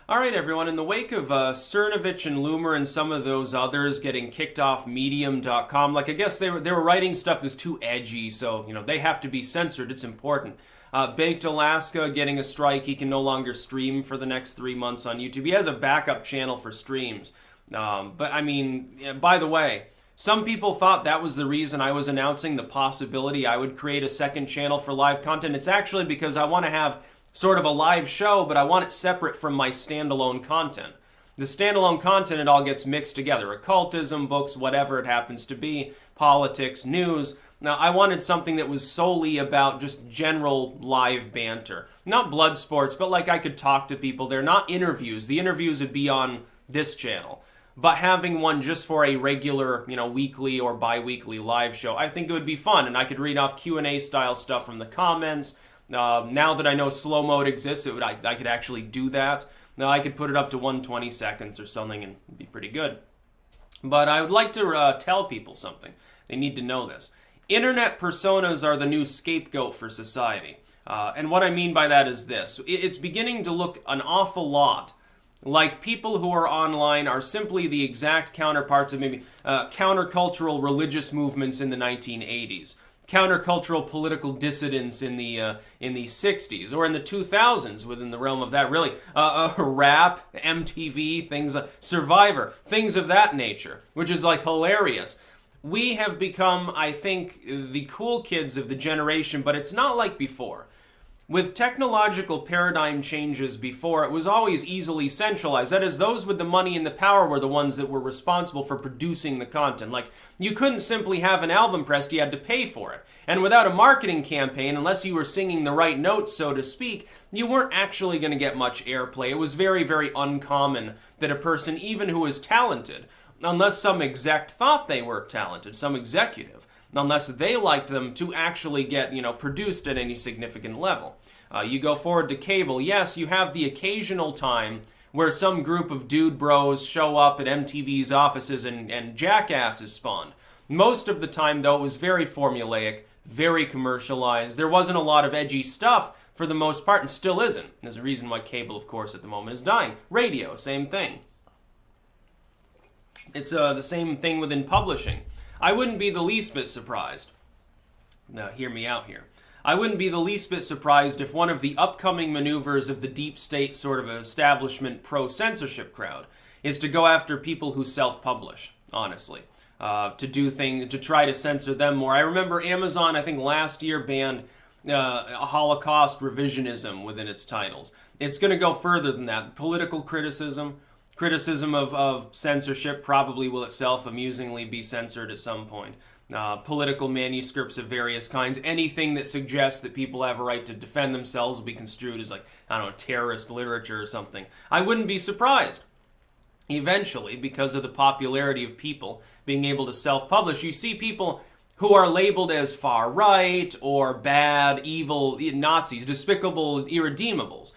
All right, everyone. In the wake of Cernovich and Loomer and some of those others getting kicked off Medium.com, like I guess they were writing stuff that's too edgy, so they have to be censored. It's important. Baked Alaska getting a strike. He can no longer stream for the next 3 months on YouTube. He has a backup channel for streams. But I mean, by the way, some people thought that was the reason I was announcing the possibility I would create a second channel for live content. It's actually because I want to have sort of a live show, but I want it separate from my standalone content. The standalone content, it all gets mixed together. Occultism, books, whatever it happens to be, politics, news. Now, I wanted something that was solely about just general live banter. Not blood sports, but like I could talk to people. They're not interviews. The interviews would be on this channel. But having one just for a regular, weekly or bi-weekly live show, I think it would be fun. And I could read off Q&A style stuff from the comments. Now that I know slow mode exists, I could actually do that. Now I could put it up to 120 seconds or something and it'd be pretty good. But I would like to tell people something. They need to know this. Internet personas are the new scapegoat for society. And what I mean by that is this. It's beginning to look an awful lot like people who are online are simply the exact counterparts of maybe countercultural religious movements in the 1980s. Countercultural political dissidents in the 60s or in the 2000s within the realm of that, really. Rap, MTV, things, Survivor, things of that nature, which is like hilarious. We have become, I think, the cool kids of the generation, but it's not like before. With technological paradigm changes before, it was always easily centralized. That is, those with the money and the power were the ones that were responsible for producing the content. Like, you couldn't simply have an album pressed, you had to pay for it. And without a marketing campaign, unless you were singing the right notes, so to speak, you weren't actually going to get much airplay. It was very, very uncommon that a person, even who was talented, unless some exec thought they were talented, some executive, unless they liked them, to actually get, produced at any significant level. You go forward to cable, yes, you have the occasional time where some group of dude bros show up at MTV's offices and jackasses spawn. Most of the time, though, it was very formulaic, very commercialized. There wasn't a lot of edgy stuff for the most part, and still isn't. There's a reason why cable, of course, at the moment is dying. Radio, same thing. It's the same thing within publishing. I wouldn't be the least bit surprised. Now, hear me out here. I wouldn't be the least bit surprised if one of the upcoming maneuvers of the deep state sort of establishment pro-censorship crowd is to go after people who self-publish, honestly. To do things, to try to censor them more. I remember Amazon, I think last year, banned Holocaust revisionism within its titles. It's going to go further than that. Political criticism of censorship probably will itself amusingly be censored at some point. Political manuscripts of various kinds, anything that suggests that people have a right to defend themselves will be construed as terrorist literature or something. I wouldn't be surprised. Eventually, because of the popularity of people being able to self-publish, you see people who are labeled as far-right or bad, evil Nazis, despicable irredeemables.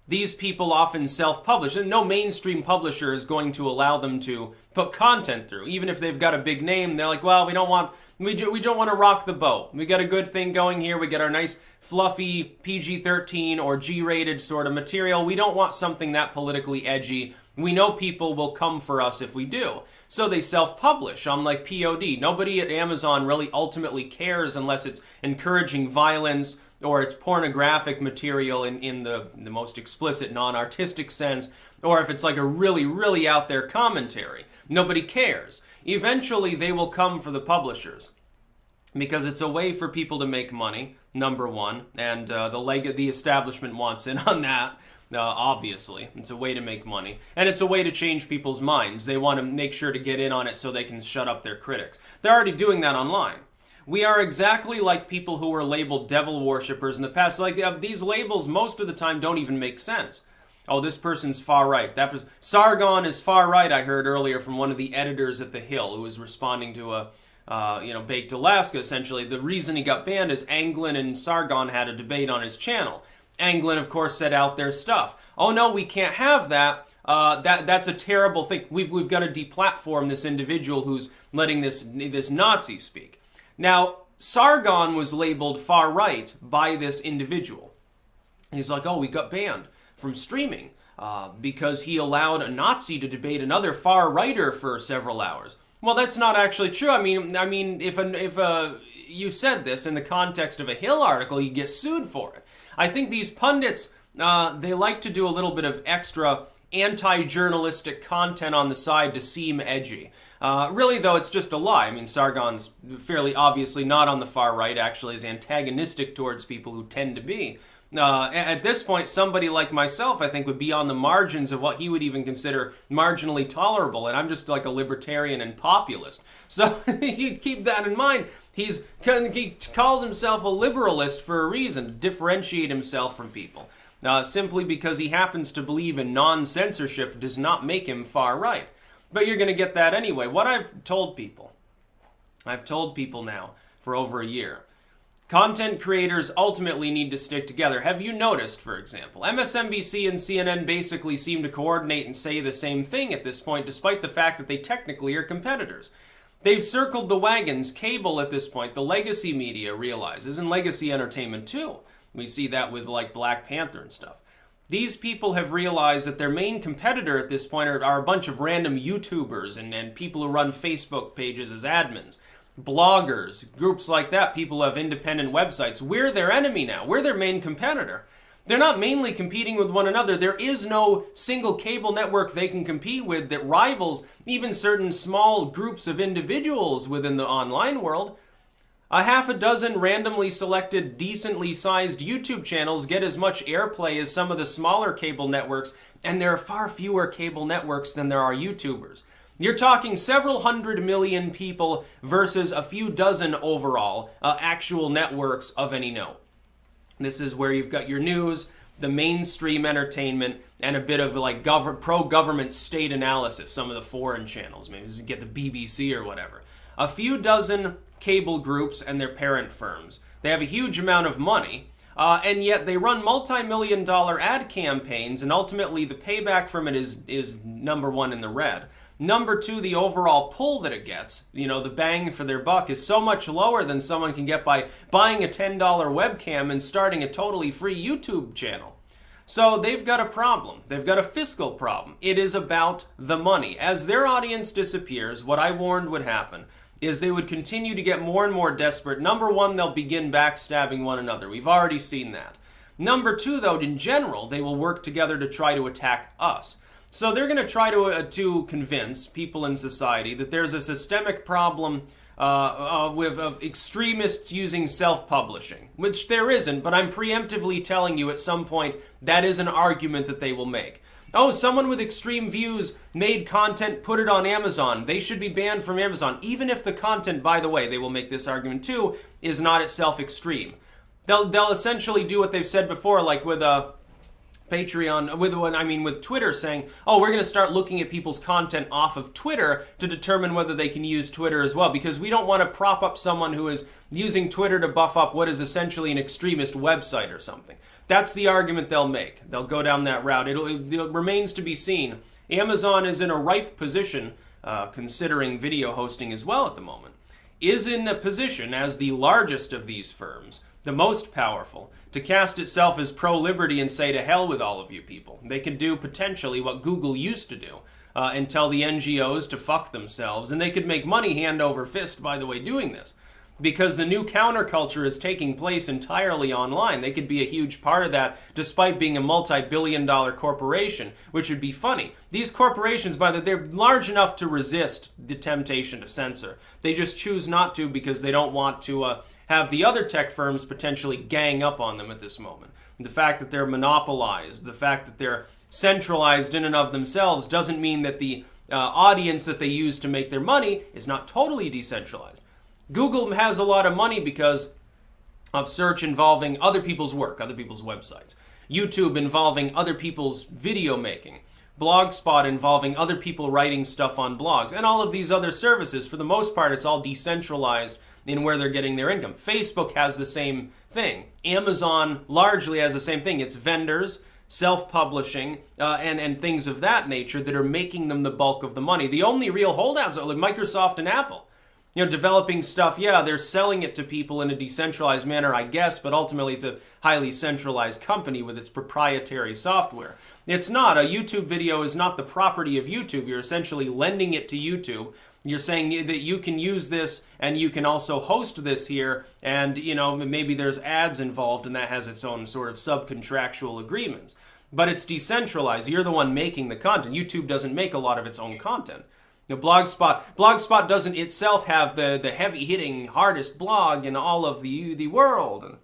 These people often self-publish, and no mainstream publisher is going to allow them to put content through. Even if they've got a big name, they're like, well, we don't want to rock the boat. We got a good thing going here. We got our nice, fluffy PG-13 or G-rated sort of material. We don't want something that politically edgy. We know people will come for us if we do. So they self-publish on POD. Nobody at Amazon really ultimately cares unless it's encouraging violence or it's pornographic material in the most explicit, non-artistic sense, or if it's like a really, really out there commentary. Nobody cares. Eventually, they will come for the publishers because it's a way for people to make money, number one, and the establishment wants in on that. Obviously, it's a way to make money, and it's a way to change people's minds. They want to make sure to get in on it so they can shut up their critics. They're already doing that online. We are exactly like people who were labeled devil worshippers in the past. These labels most of the time don't even make sense. Oh, this person's far right. Sargon is far right, I heard earlier from one of the editors at The Hill who was responding to Baked Alaska, essentially. The reason he got banned is Anglin and Sargon had a debate on his channel. Anglin, of course, said out their stuff. Oh, no, we can't have that. That's a terrible thing. We've got to deplatform this individual who's letting this Nazi speak. Now, Sargon was labeled far right by this individual. He's like, oh, we got banned. from streaming because he allowed a Nazi to debate another far-righter for several hours. Well, that's not actually true. I mean, if you said this in the context of a Hill article, you get sued for it. I think these pundits, they like to do a little bit of extra anti-journalistic content on the side to seem edgy. Really, though, it's just a lie. I mean, Sargon's fairly obviously not on the far right, actually is antagonistic towards people who tend to be. At this point, somebody like myself, I think, would be on the margins of what he would even consider marginally tolerable, and I'm just like a libertarian and populist. So you keep that in mind. He calls himself a liberalist for a reason, to differentiate himself from people. Simply because he happens to believe in non-censorship does not make him far right. But you're going to get that anyway. What I've told people now for over a year, content creators ultimately need to stick together. Have you noticed, for example, MSNBC and CNN basically seem to coordinate and say the same thing at this point, despite the fact that they technically are competitors. They've circled the wagons. Cable at this point, the legacy media realizes, and legacy entertainment too. We see that with like Black Panther and stuff. These people have realized that their main competitor at this point are a bunch of random YouTubers and people who run Facebook pages as admins. Bloggers, groups like that, people who have independent websites. We're their enemy now. We're their main competitor. They're not mainly competing with one another. There is no single cable network they can compete with that rivals even certain small groups of individuals within the online world. A half a dozen randomly selected, decently sized YouTube channels get as much airplay as some of the smaller cable networks, and there are far fewer cable networks than there are YouTubers. You're talking several 100 million people versus a few dozen overall actual networks of any note. This is where you've got your news, the mainstream entertainment, and a bit of like pro-government state analysis, some of the foreign channels, maybe get the BBC or whatever. A few dozen cable groups and their parent firms. They have a huge amount of money, and yet they run multi-million-dollar ad campaigns, and ultimately the payback from it is number one in the red. Number two, the overall pull that it gets, the bang for their buck is so much lower than someone can get by buying a $10 webcam and starting a totally free YouTube channel. So they've got a problem. They've got a fiscal problem. It is about the money. As their audience disappears, what I warned would happen is they would continue to get more and more desperate. Number one, they'll begin backstabbing one another. We've already seen that. Number two, though, in general, they will work together to try to attack us. So they're going to try to convince people in society that there's a systemic problem of extremists using self-publishing, which there isn't, but I'm preemptively telling you at some point that is an argument that they will make. Oh, someone with extreme views made content, put it on Amazon. They should be banned from Amazon, even if the content, by the way, they will make this argument too, is not itself extreme. They'll essentially do what they've said before, like with Patreon, with Twitter saying, oh, we're going to start looking at people's content off of Twitter to determine whether they can use Twitter as well, because we don't want to prop up someone who is using Twitter to buff up what is essentially an extremist website or something. That's the argument they'll make. They'll go down that route. It remains to be seen. Amazon is in a ripe position, considering video hosting as well at the moment, is in a position as the largest of these firms, the most powerful, to cast itself as pro-liberty and say to hell with all of you people. They can do potentially what Google used to do and tell the NGOs to fuck themselves, and they could make money hand over fist, by the way, doing this. Because the new counterculture is taking place entirely online. They could be a huge part of that despite being a multi-billion-dollar corporation, which would be funny. These corporations, they're large enough to resist the temptation to censor. They just choose not to because they don't want to have the other tech firms potentially gang up on them at this moment. The fact that they're monopolized, the fact that they're centralized in and of themselves doesn't mean that the audience that they use to make their money is not totally decentralized. Google has a lot of money because of search involving other people's work, other people's websites. YouTube involving other people's video making. Blogspot involving other people writing stuff on blogs. And all of these other services, for the most part, it's all decentralized in where they're getting their income. Facebook has the same thing. Amazon largely has the same thing. It's vendors, self-publishing, and things of that nature that are making them the bulk of the money. The only real holdouts are like Microsoft and Apple. Developing stuff, yeah, they're selling it to people in a decentralized manner, I guess, but ultimately it's a highly centralized company with its proprietary software. It's not. A YouTube video is not the property of YouTube. You're essentially lending it to YouTube. You're saying that you can use this and you can also host this here, and maybe there's ads involved and that has its own sort of subcontractual agreements. But it's decentralized. You're the one making the content. YouTube doesn't make a lot of its own content. Blogspot doesn't itself have the heavy-hitting, hardest blog in all of the world.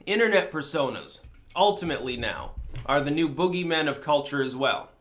Internet personas, ultimately now, are the new boogeymen of culture as well.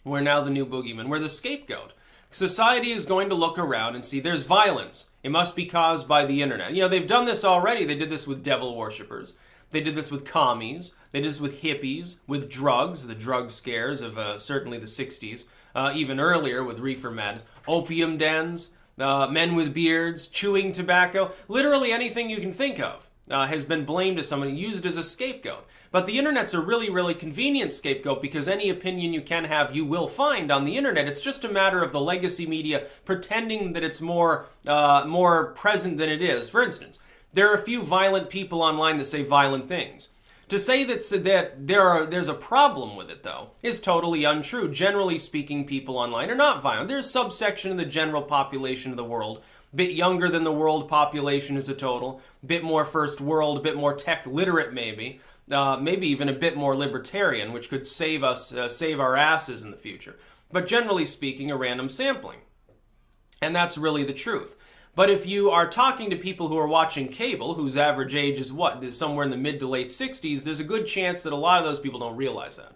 We're now the new boogeyman. We're the scapegoat. Society is going to look around and see there's violence. It must be caused by the internet. They've done this already. They did this with devil worshippers. They did this with commies. They did this with hippies, with drugs, the drug scares of certainly the 60s, even earlier with reefer madness, opium dens, men with beards, chewing tobacco. Literally anything you can think of has been blamed as someone, used as a scapegoat. But the internet's a really, really convenient scapegoat because any opinion you can have, you will find on the internet. It's just a matter of the legacy media pretending that it's more present than it is. For instance, there are a few violent people online that say violent things. To say that there's a problem with it, though, is totally untrue. Generally speaking, people online are not violent. There's a subsection of the general population of the world, a bit younger than the world population as a total, a bit more first world, a bit more tech literate maybe even a bit more libertarian, which could save our asses in the future. But generally speaking, a random sampling. And that's really the truth. But if you are talking to people who are watching cable, whose average age is somewhere in the mid to late 60s, there's a good chance that a lot of those people don't realize that.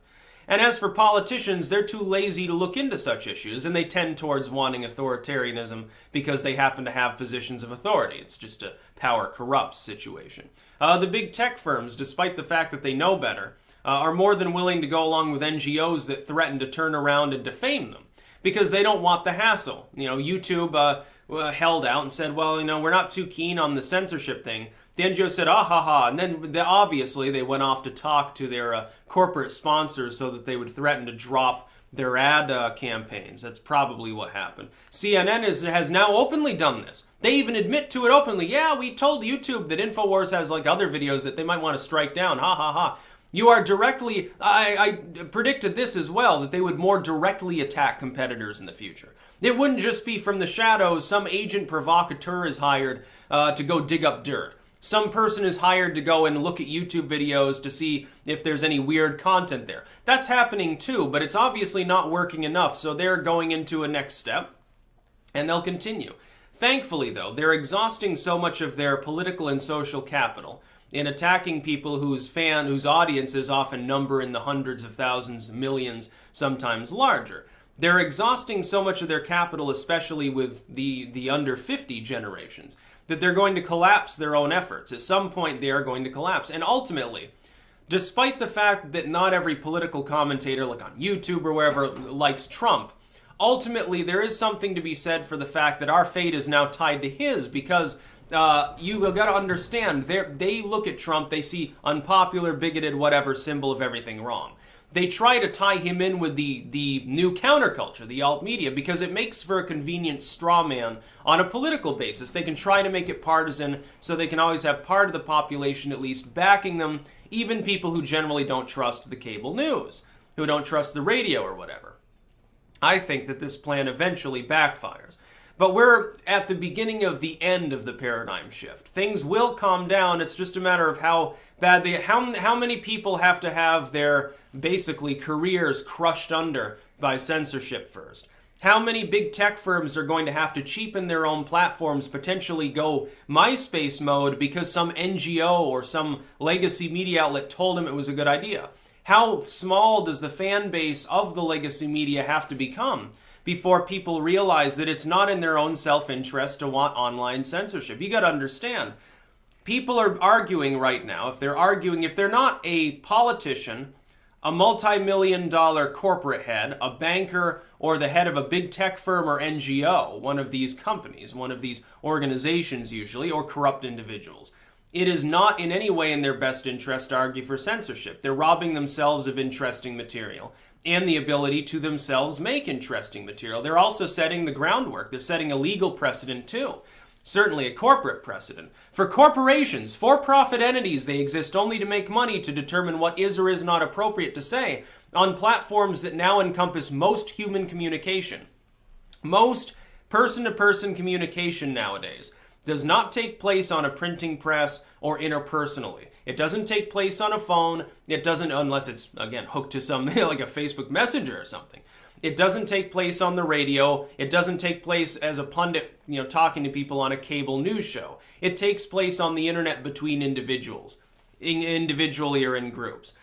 And as for politicians, they're too lazy to look into such issues, and they tend towards wanting authoritarianism because they happen to have positions of authority. It's just a power corrupts situation. The big tech firms, despite the fact that they know better, are more than willing to go along with NGOs that threaten to turn around and defame them because they don't want the hassle. YouTube held out and said, well, we're not too keen on the censorship thing. The NGO said, ah ha ha, and then obviously they went off to talk to their corporate sponsors so that they would threaten to drop their ad campaigns. That's probably what happened. CNN has now openly done this. They even admit to it openly. Yeah, we told YouTube that InfoWars has other videos that they might want to strike down. Ha ha ha. You are directly, I predicted this as well, that they would more directly attack competitors in the future. It wouldn't just be from the shadows. Some agent provocateur is hired to go dig up dirt. Some person is hired to go and look at YouTube videos to see if there's any weird content there. That's happening too, but it's obviously not working enough, so they're going into a next step, and they'll continue. Thankfully, though, they're exhausting so much of their political and social capital in attacking people whose audiences often number in the hundreds of thousands, millions, sometimes larger. They're exhausting so much of their capital, especially with the under 50 generations, that they're going to collapse their own efforts. At some point, they are going to collapse. And ultimately, despite the fact that not every political commentator, like on YouTube or wherever, likes Trump, ultimately there is something to be said for the fact that our fate is now tied to his, because you've got to understand, they look at Trump, they see unpopular, bigoted, whatever symbol of everything wrong. They try to tie him in with the new counterculture, the alt media, because it makes for a convenient straw man on a political basis. They can try to make it partisan, so they can always have part of the population at least backing them, even people who generally don't trust the cable news, who don't trust the radio or whatever. I think that this plan eventually backfires. But we're at the beginning of the end of the paradigm shift. Things will calm down. It's just a matter of how bad how many people have to have their basically careers crushed under by censorship first. How many big tech firms are going to have to cheapen their own platforms, potentially go MySpace mode because some NGO or some legacy media outlet told them it was a good idea? How small does the fan base of the legacy media have to become before people realize that it's not in their own self-interest to want online censorship? You got to understand, people are arguing right now, if they're not a politician, a multi-million-dollar corporate head, a banker, or the head of a big tech firm or NGO, one of these companies, one of these organizations usually, or corrupt individuals. It is not in any way in their best interest to argue for censorship. They're robbing themselves of interesting material and the ability to themselves make interesting material. They're also setting the groundwork. They're setting a legal precedent too. Certainly a corporate precedent. For corporations, for-profit entities, they exist only to make money to determine what is or is not appropriate to say on platforms that now encompass most human communication. Most person-to-person communication nowadays does not take place on a printing press or interpersonally. It doesn't take place on a phone. It doesn't, unless it's, again, hooked to some, like a Facebook Messenger or something. It doesn't take place on the radio. It doesn't take place as a pundit, talking to people on a cable news show. It takes place on the internet between individuals, individually or in groups.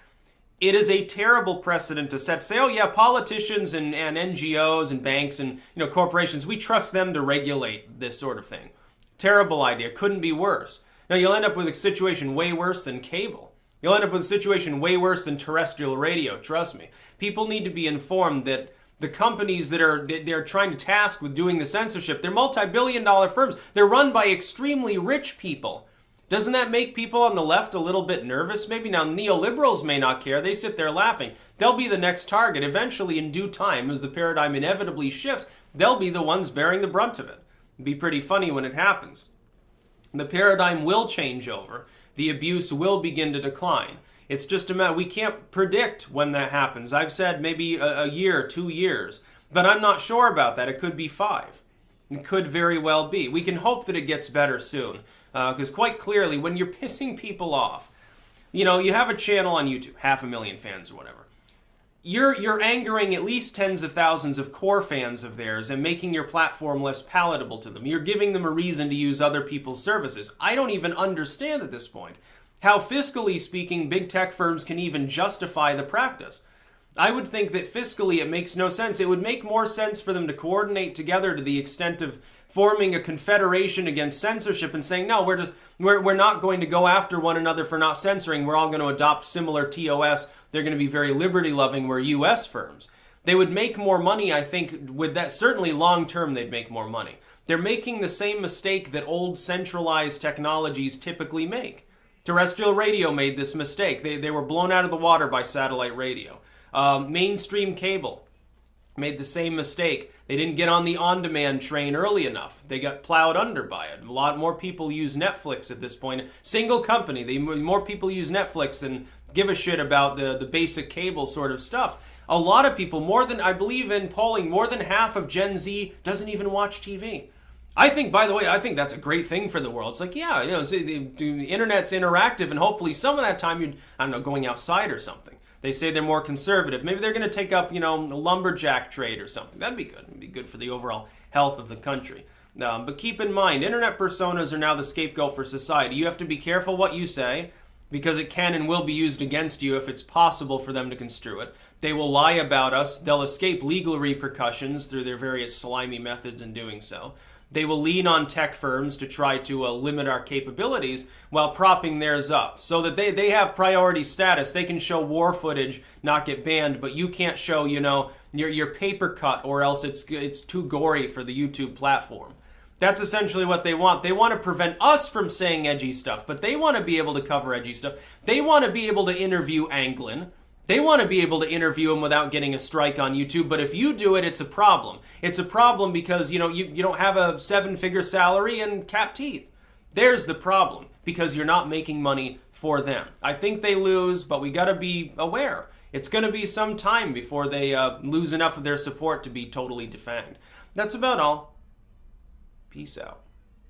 It is a terrible precedent to set. Say, oh yeah, politicians and NGOs and banks and corporations, we trust them to regulate this sort of thing. Terrible idea. Couldn't be worse. Now you'll end up with a situation way worse than cable. You'll end up with a situation way worse than terrestrial radio. Trust me. People need to be informed that the companies they're trying to task with doing the censorship, they're multi-billion-dollar firms. They're run by extremely rich people. Doesn't that make people on the left a little bit nervous? Maybe now neoliberals may not care. They sit there laughing. They'll be the next target. Eventually, in due time, as the paradigm inevitably shifts, they'll be the ones bearing the brunt of it. It'd be pretty funny when it happens. The paradigm will change over. The abuse will begin to decline. It's just a matter, we can't predict when that happens. I've said maybe a year, 2 years, but I'm not sure about that. It could be 5. It could very well be. We can hope that it gets better soon, because quite clearly, when you're pissing people off, you have a channel on YouTube, 500,000 fans or whatever. You're angering at least tens of thousands of core fans of theirs and making your platform less palatable to them. You're giving them a reason to use other people's services. I don't even understand at this point how, fiscally speaking, big tech firms can even justify the practice. I would think that fiscally it makes no sense. It would make more sense for them to coordinate together to the extent of forming a confederation against censorship and saying, no, we're not going to go after one another for not censoring. We're all going to adopt similar TOS. They're going to be very liberty-loving. We're US firms. They would make more money, I think, with that. Certainly long-term they'd make more money. They're making the same mistake that old centralized technologies typically make. Terrestrial radio made this mistake. They were blown out of the water by satellite radio. Mainstream cable made the same mistake. They didn't get on the on-demand train early enough. They got plowed under by it. A lot more people use Netflix at this point. Single company, more people use Netflix than give a shit about the basic cable sort of stuff. A lot of people, I believe in polling, more than half of Gen Z doesn't even watch TV. I think, by the way, that's a great thing for the world. It's like, yeah, the internet's interactive, and hopefully some of that time you're, going outside or something. They say they're more conservative. Maybe they're going to take up, a lumberjack trade or something. That'd be good. It'd be good for the overall health of the country. But keep in mind, internet personas are now the scapegoat for society. You have to be careful what you say, because it can and will be used against you if it's possible for them to construe it. They will lie about us. They'll escape legal repercussions through their various slimy methods in doing so. They will lean on tech firms to try to limit our capabilities while propping theirs up, so that they have priority status. They can show war footage, not get banned, but you can't show, your paper cut, or else it's too gory for the YouTube platform. That's essentially what they want. They want to prevent us from saying edgy stuff, but they want to be able to cover edgy stuff. They want to be able to interview Anglin. They want to be able to interview him without getting a strike on YouTube, but if you do it, it's a problem. It's a problem because, you don't have a 7-figure salary and capped teeth. There's the problem, because you're not making money for them. I think they lose, but we got to be aware. It's going to be some time before they lose enough of their support to be totally defanged. That's about all. Peace out.